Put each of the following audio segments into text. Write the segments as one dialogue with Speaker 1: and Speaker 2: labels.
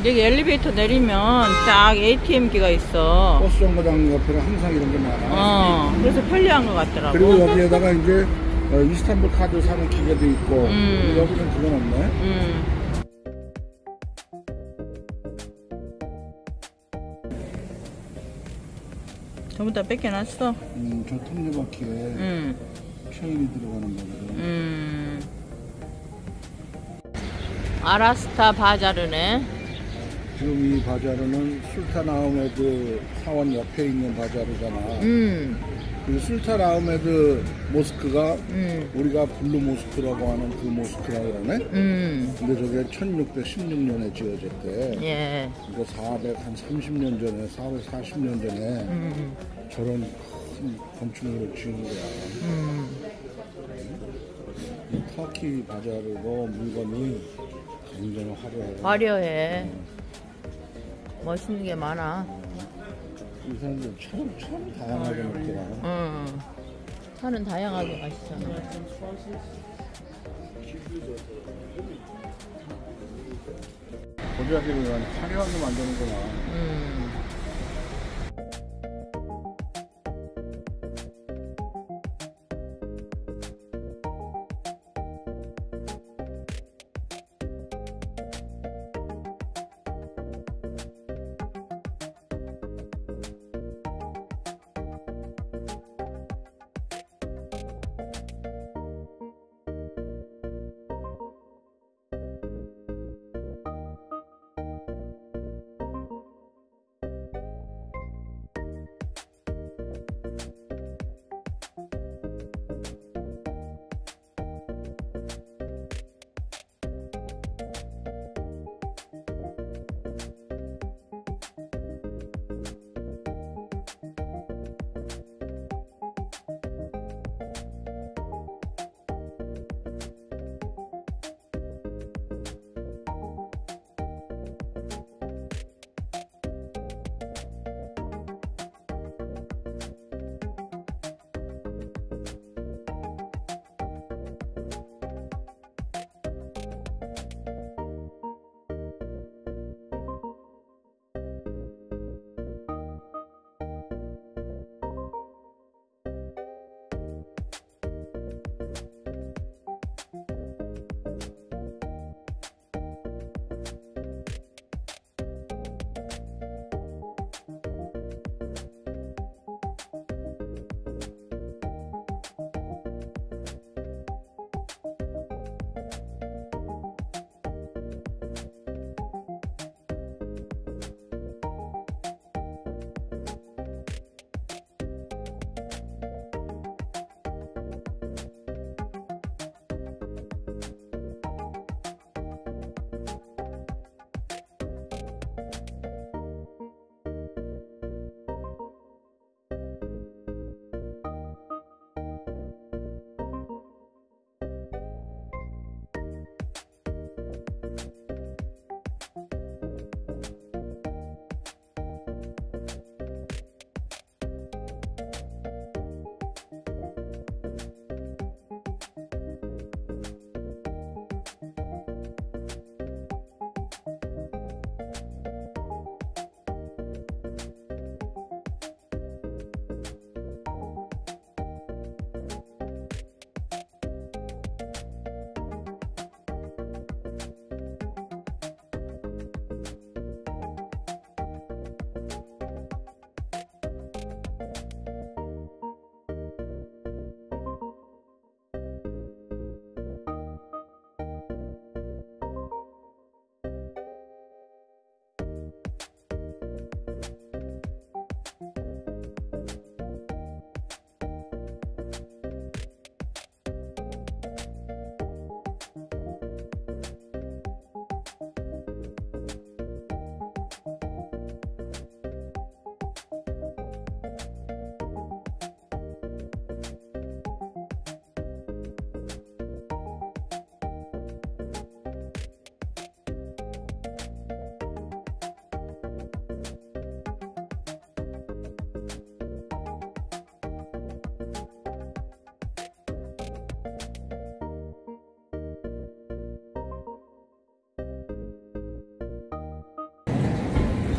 Speaker 1: 여기 엘리베이터 내리면 딱 ATM기가 있어.
Speaker 2: 버스 정거장 옆에는 항상 이런 게 많아.
Speaker 1: 그래서 편리한 것 같더라고.
Speaker 2: 그리고 여기에다가 이제 이스탄불 카드 사는 기계도 있고. 여기는 그건 없네.
Speaker 1: 전부 다 뺏겨놨어.
Speaker 2: 저 톱니바퀴에 표현이 들어가는 거거든.
Speaker 1: 아라스타 바자르네.
Speaker 2: 지금 이 바자르는 술탄 아흐메드 사원 옆에 있는 바자르잖아. 그 술탄 아흐메드 모스크가 우리가 블루 모스크라고 하는 그 모스크라 그러네. 근데 저게 1616년에 지어졌대.
Speaker 1: 예.
Speaker 2: 그러니까 430년 전에, 440년 전에 저런 큰 건축물을 지은 거야. 이 터키 바자르도 물건이 굉장히 화려해.
Speaker 1: 화려해. 멋있는 게 많아.
Speaker 2: 이 사람들 참 다양하게 먹더라.
Speaker 1: 차는 다양하게 마시잖아.
Speaker 2: 고자기를 화려하게 만드는구나.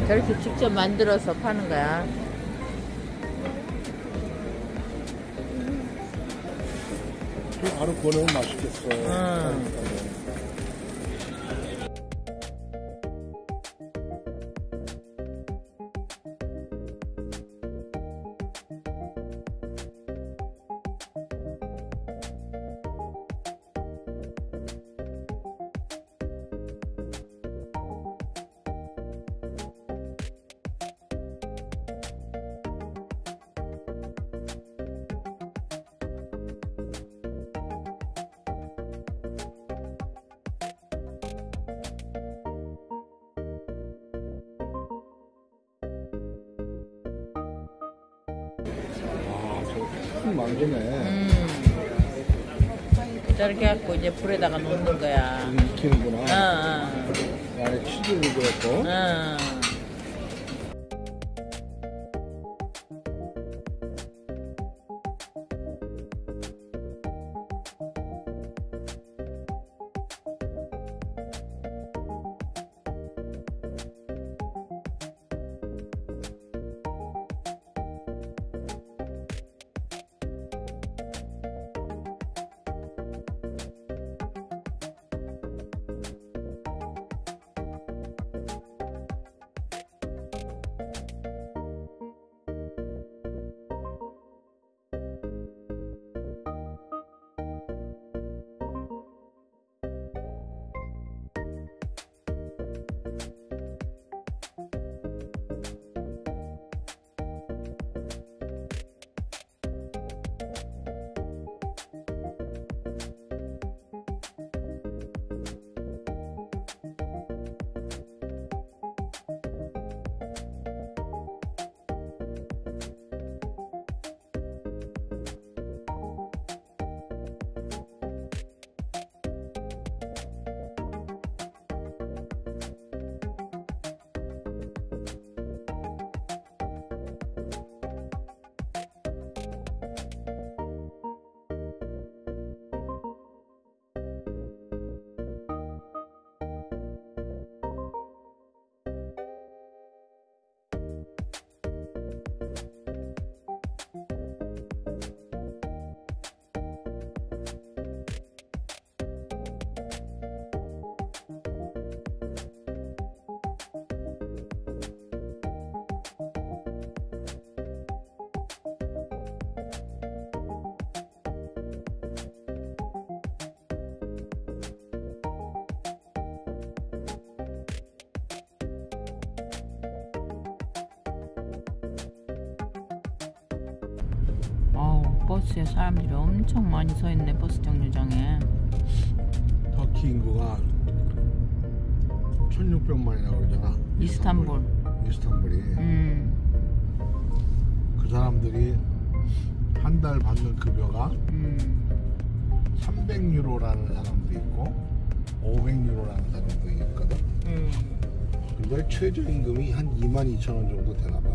Speaker 1: 저렇게 직접 만들어서 파는 거야.
Speaker 2: 바로 꺼내면 맛있겠어. 만드네.
Speaker 1: 저렇게 갖고 이제 불에다가 놓는 거야.
Speaker 2: 익히는구나. 안에 치즈를 넣고.
Speaker 1: 버스에 사람들이 엄청 많이 서 있네. 버스 정류장에.
Speaker 2: 터키 인구가 1600만이라고 그러잖아. 이스탄불이. 그 사람들이 한 달 받는 급여가 300유로라는 사람도 있고 500유로라는 사람도 있거든. 근데 최저임금이 한 22,000원 정도 되나 봐.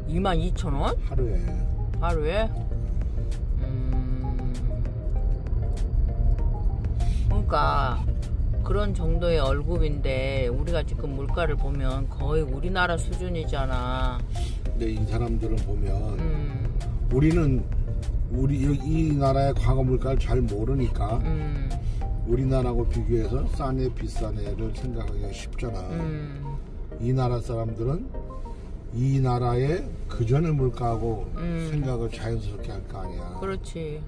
Speaker 1: 22,000원? 하루에? 그러니까 그런 정도의 월급인데 우리가 지금 물가를 보면 거의 우리나라 수준이잖아.
Speaker 2: 근데 이 사람들은 보면 우리는 이 나라의 과거 물가를 잘 모르니까 우리나라하고 비교해서 싸네 비싸네를 생각하기가 쉽잖아. 이 나라 사람들은 이 나라의 그전의 물가하고 생각을 자연스럽게 할 거 아니야.
Speaker 1: 그렇지.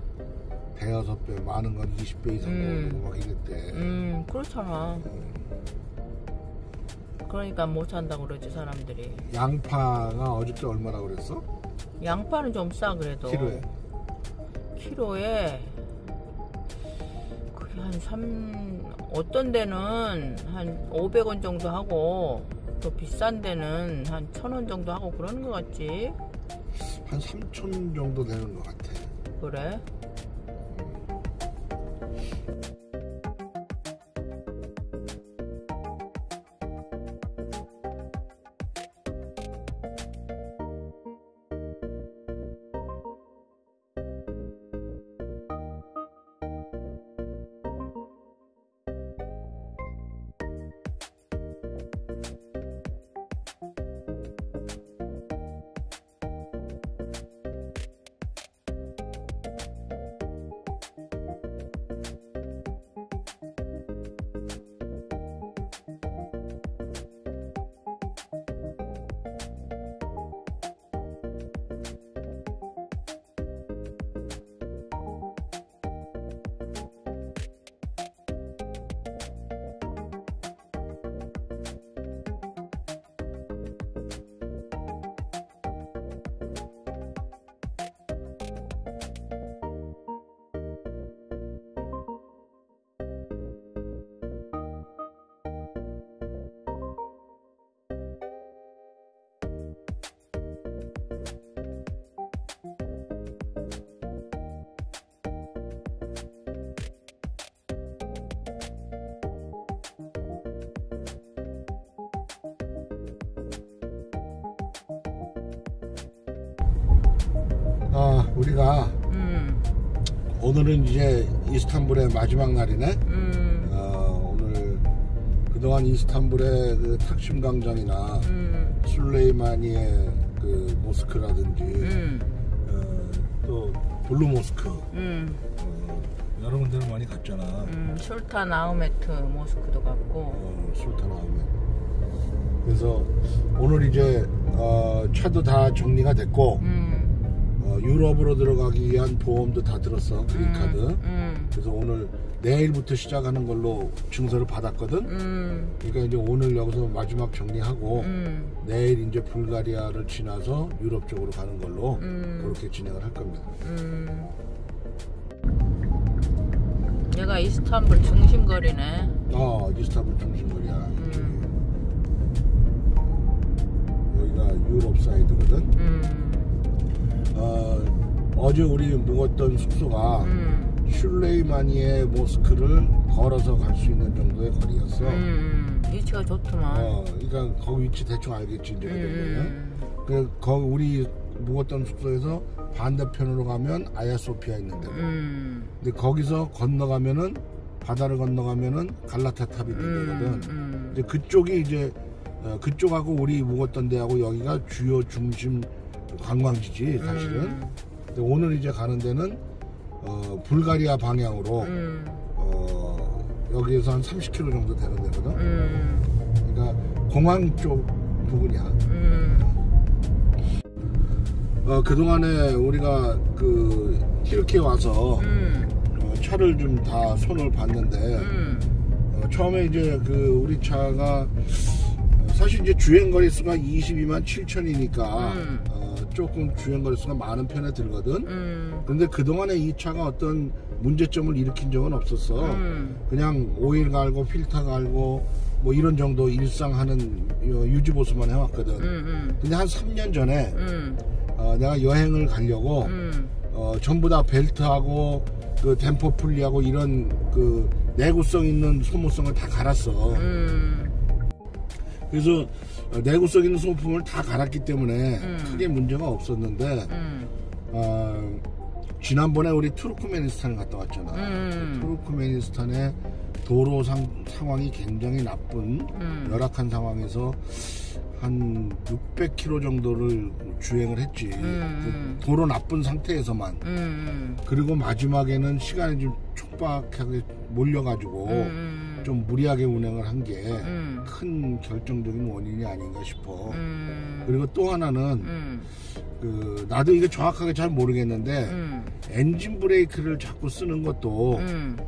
Speaker 2: 대여섯 배, 많은 건 20배 이상 오르고 막 이랬대.
Speaker 1: 그렇잖아. 그러니까 못 산다고 그러지 사람들이.
Speaker 2: 양파가 어저께 얼마라고 그랬어?
Speaker 1: 양파는 좀 싸 그래도. 키로에 그게 어떤 데는 한 500원 정도 하고 또 비싼 데는 한 1,000원 정도 하고 그러는 것 같지?
Speaker 2: 한 3,000원 정도 되는 것 같아.
Speaker 1: 그래?
Speaker 2: 우리가 오늘은 이제 이스탄불의 마지막 날이네. 오늘 그동안 이스탄불의 그 탁심 광장이나 술레이마니의 그 모스크라든지 또 블루 모스크 여러 군데를 많이 갔잖아.
Speaker 1: 술탄 아흐메트 모스크도 갔고.
Speaker 2: 술탄 아흐메트. 그래서 오늘 이제 차도 다 정리가 됐고 유럽으로 들어가기 위한 보험도 다 들었어. 그린카드. 그래서 오늘 내일부터 시작하는 걸로 증서를 받았거든. 그러니까 이제 오늘 여기서 마지막 정리하고 내일 이제 불가리아를 지나서 유럽 쪽으로 가는 걸로 그렇게 진행을 할 겁니다.
Speaker 1: 얘가 이스탄불 중심거리네.
Speaker 2: 이스탄불 중심거리야. 여기가 유럽 사이드거든. 어제 우리 묵었던 숙소가 슐레이마니의 모스크를 걸어서 갈 수 있는 정도의 거리였어.
Speaker 1: 위치가 좋더만.
Speaker 2: 그러니까 거기 위치 대충 알겠지 이제. 그 거기 우리 묵었던 숙소에서 반대편으로 가면 아야소피아 있는데. 근데 거기서 건너가면은 바다를 건너가면은 갈라타 탑이 되거든. 이제 그쪽이 이제 그쪽하고 우리 묵었던 데하고 여기가 주요 중심 관광지지 사실은. 근데 오늘 이제 가는 데는 불가리아 방향으로 여기에서 한 30km 정도 되는 데거든. 그러니까 공항 쪽 부근이야. 그동안에 우리가 그 튀르키예 와서 차를 좀 다 손을 봤는데 처음에 이제 그 우리 차가 사실 이제 주행거리 수가 22만 7천이니까 조금 주행거리 수가 많은 편에 들거든. 근데 그동안에 이 차가 어떤 문제점을 일으킨 적은 없었어. 그냥 오일 갈고 필터 갈고 뭐 이런 정도 일상 하는 유지보수만 해왔거든. 근데 한 3년 전에 내가 여행을 가려고 전부 다 벨트하고 그 댐퍼 풀리하고 이런 그 내구성 있는 소모성을 다 갈았어. 그래서 내구성 있는 소모품을 다 갈았기 때문에 크게 문제가 없었는데 지난번에 우리 투르크메니스탄을 갔다 왔잖아. 투르크메니스탄의 도로 상황이 굉장히 나쁜 열악한 상황에서 한 600km 정도를 주행을 했지. 그 도로 나쁜 상태에서만. 그리고 마지막에는 시간이 좀 촉박하게 몰려가지고 좀 무리하게 운행을 한 게 큰 결정적인 원인이 아닌가 싶어. 그리고 또 하나는 그 나도 이거 정확하게 잘 모르겠는데 엔진 브레이크를 자꾸 쓰는 것도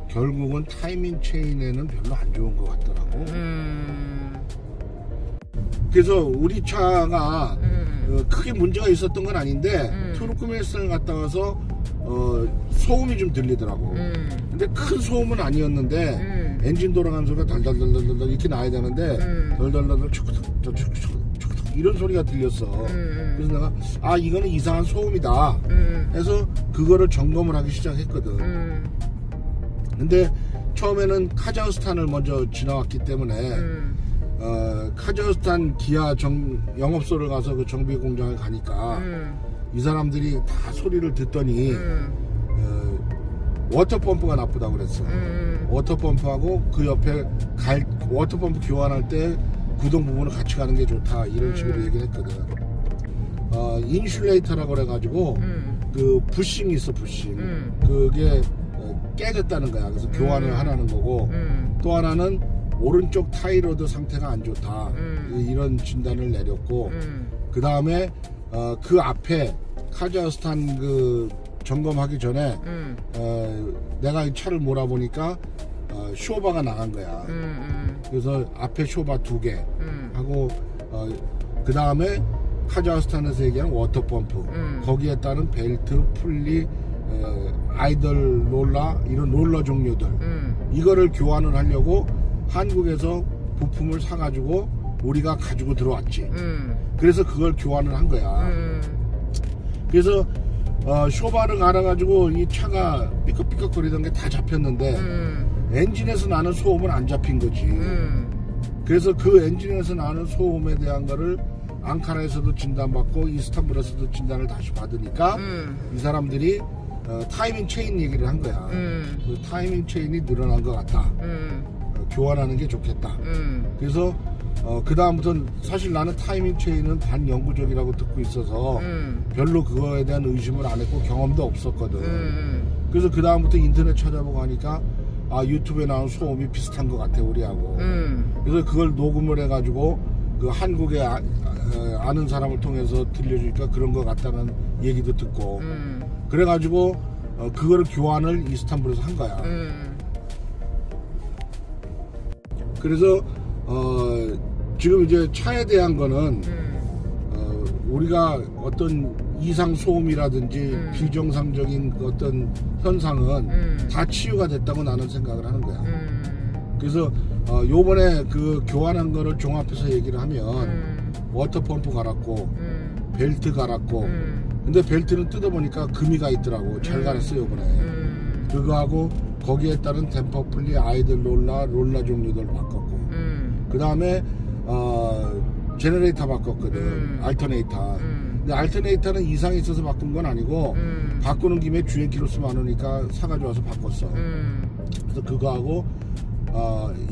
Speaker 2: 결국은 타이밍 체인에는 별로 안 좋은 것 같더라고. 그래서 우리 차가 크게 문제가 있었던 건 아닌데 투르크메니스탄을 갔다 와서 소음이 좀 들리더라고. 근데 큰 소음은 아니었는데 엔진 돌아가는 소리가 덜덜덜덜 이렇게 나야 되는데 덜덜덜 촉촉촉촉촉 이런 소리가 들렸어. 그래서 내가 이거는 이상한 소음이다 해서 그거를 점검을 하기 시작했거든. 근데 처음에는 카자흐스탄을 먼저 지나왔기 때문에 카자흐스탄 기아 영업소를 가서 그 정비 공장을 가니까 이 사람들이 다 소리를 듣더니 워터펌프가 나쁘다고 그랬어. 워터펌프하고 그 옆에 워터펌프 교환할 때 구동 부분을 같이 가는 게 좋다 이런 식으로 얘기를 했거든. 인슐레이터라고 그래가지고 그 부싱이 있어. 부싱 그게 깨졌다는 거야. 그래서 교환을 하라는 거고 또 하나는 오른쪽 타이로드 상태가 안 좋다 이런 진단을 내렸고 그 다음에 그 앞에 카자흐스탄 그 점검하기 전에 내가 이 차를 몰아보니까 쇼바가 나간 거야. 그래서 앞에 쇼바 2개 하고 그 다음에 카자흐스탄에서 얘기하는 워터펌프 거기에 따른 벨트, 풀리, 아이들 롤러 이런 롤러 종류들 이거를 교환을 하려고 한국에서 부품을 사가지고 우리가 가지고 들어왔지. 그래서 그걸 교환을 한 거야. 그래서 쇼바를 갈아가지고 이 차가 삐걱삐걱거리던 게 다 잡혔는데 엔진에서 나는 소음은 안 잡힌 거지. 그래서 그 엔진에서 나는 소음에 대한 거를 앙카라에서도 진단받고 이스탄불에서도 진단을 다시 받으니까 이 사람들이 타이밍 체인 얘기를 한 거야. 그 타이밍 체인이 늘어난 것 같다. 교환하는 게 좋겠다. 그래서 그 다음부터는 사실 나는 타이밍 체인은 반영구적이라고 듣고 있어서 별로 그거에 대한 의심을 안 했고 경험도 없었거든. 그래서 그 다음부터 인터넷 찾아보고 하니까 유튜브에 나온 소음이 비슷한 것 같아 우리하고. 그래서 그걸 녹음을 해가지고 그 한국에 아는 사람을 통해서 들려주니까 그런 것 같다는 얘기도 듣고 그래가지고 그거를 교환을 이스탄불에서 한 거야. 그래서 지금 이제 차에 대한 거는 우리가 어떤 이상 소음이라든지 비정상적인 어떤 현상은 다 치유가 됐다고 나는 생각을 하는 거야. 그래서 요번에 그 교환한 거를 종합해서 얘기를 하면 워터펌프 갈았고 벨트 갈았고 근데 벨트는 뜯어보니까 금이가 있더라고. 잘 갈았어 요번에. 그거하고 거기에 따른 댐퍼 플리 아이들 롤라 종류들 바꿨고 그 다음에 제너레이터 바꿨거든. 알터네이터. 근데 알터네이터는 이상이 있어서 바꾼 건 아니고 바꾸는 김에 주행 키로수 많으니까 사가지고 와서 바꿨어. 그래서 그거하고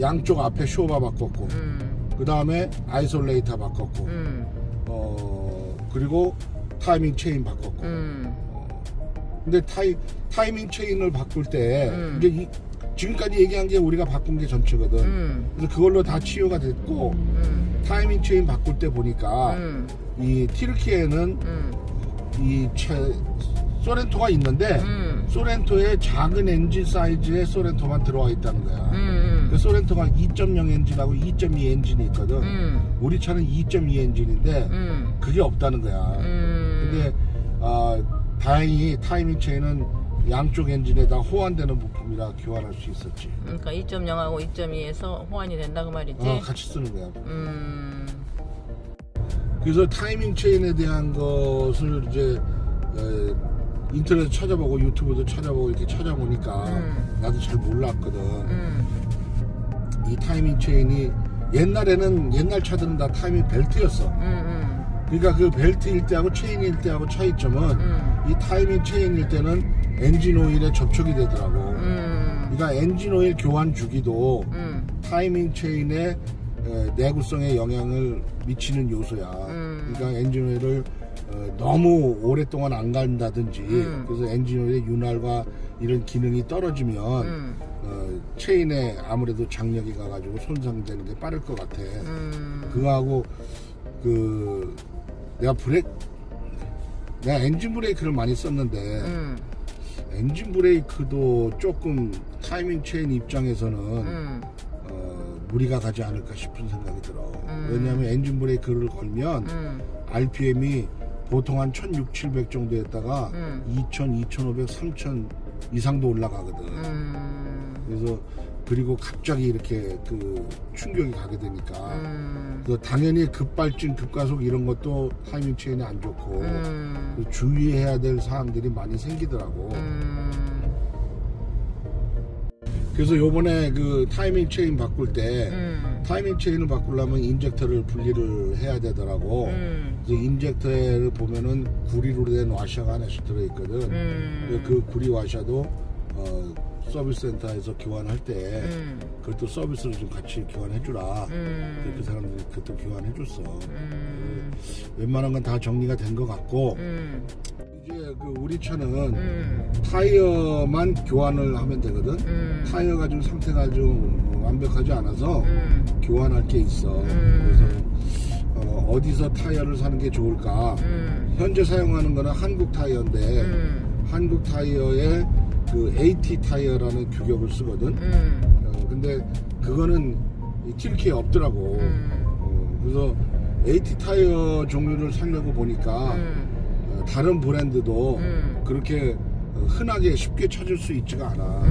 Speaker 2: 양쪽 앞에 쇼바 바꿨고 그 다음에 아이솔레이터 바꿨고 그리고 타이밍 체인 바꿨고 근데 타이밍 체인을 바꿀 때 이제 지금까지 얘기한 게 우리가 바꾼 게 전체거든. 그래서 그걸로 다 치유가 됐고 타이밍 체인 바꿀 때 보니까 이 튀르키예는 이 소렌토가 있는데 소렌토에 작은 엔진 사이즈의 소렌토만 들어와 있다는 거야. 그 소렌토가 2.0 엔진하고 2.2 엔진이 있거든. 우리 차는 2.2 엔진인데 그게 없다는 거야. 근데 다행히 타이밍 체인은 양쪽 엔진에다 호환되는 부품이라 교환할 수 있었지.
Speaker 1: 그러니까 2.0하고 2.2에서 호환이 된다 그 말이지?
Speaker 2: 같이 쓰는 거야. 그래서 타이밍 체인에 대한 것을 이제 인터넷 찾아보고 유튜브도 찾아보고 이렇게 찾아보니까 나도 잘 몰랐거든. 이 타이밍 체인이 옛날에는 옛날 차들은 다 타이밍 벨트였어. 그러니까 그 벨트일 때하고 체인일 때하고 차이점은 이 타이밍 체인일 때는 엔진 오일에 접촉이 되더라고. 그러니까 엔진 오일 교환 주기도 타이밍 체인의 내구성에 영향을 미치는 요소야. 그러니까 엔진 오일을 너무 오랫동안 안 간다든지 그래서 엔진 오일의 윤활과 이런 기능이 떨어지면 체인에 아무래도 장력이 가가지고 손상되는 게 빠를 것 같아. 그거하고 내가 엔진 브레이크를 많이 썼는데 엔진 브레이크도 조금 타이밍 체인 입장에서는 무리가 가지 않을까 싶은 생각이 들어. 왜냐하면 엔진 브레이크를 걸면 RPM이 보통 한 1600, 700 정도 했다가 2000, 2500, 3000 이상도 올라가거든. 그래서 그리고 갑자기 이렇게 그 충격이 가게 되니까 그래서 당연히 급발진, 급가속 이런 것도 타이밍 체인이 안 좋고 주의해야 될 사항들이 많이 생기더라고. 그래서 요번에 그 타이밍 체인 바꿀 때 타이밍 체인을 바꾸려면 인젝터를 분리를 해야 되더라고. 그래서 인젝터를 보면은 구리로 된 와샤가 하나씩 들어있거든. 그 구리 와샤도 서비스 센터에서 교환할 때 그것도 서비스를 좀 같이 교환해주라. 그 사람들이 그것도 교환해줬어. 웬만한 건 다 정리가 된 것 같고 이제 그 우리 차는 타이어만 교환을 하면 되거든. 타이어가 좀 상태가 좀 완벽하지 않아서 교환할 게 있어. 그래서 어디서 타이어를 사는 게 좋을까? 현재 사용하는 거는 한국 타이어인데 한국 타이어에 그 AT 타이어라는 규격을 쓰거든. 근데 그거는 튀르키예에 없더라고. 그래서 AT 타이어 종류를 사려고 보니까 다른 브랜드도 그렇게 흔하게 쉽게 찾을 수 있지가 않아.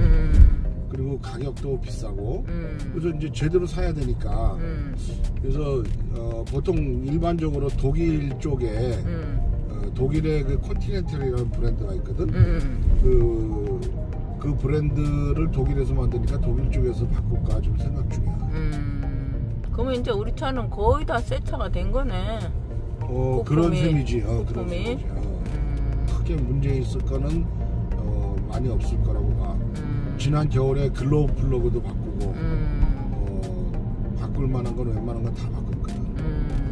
Speaker 2: 그리고 가격도 비싸고. 그래서 이제 제대로 사야 되니까. 그래서 보통 일반적으로 독일 쪽에 독일의 그 컨티넨탈이라는 브랜드가 있거든. 그 브랜드를 독일에서 만드니까 독일 쪽에서 바꿀까 좀 생각 중이야.
Speaker 1: 그러면 이제 우리 차는 거의 다 새 차가 된 거네.
Speaker 2: 그런 셈이지. 그런
Speaker 1: 부품이?
Speaker 2: 셈이지. 크게 문제 있을 거는 많이 없을 거라고 봐. 지난 겨울에 글로브 플러그도 바꾸고 바꿀 만한 건 웬만한 건 다 바꿨거든.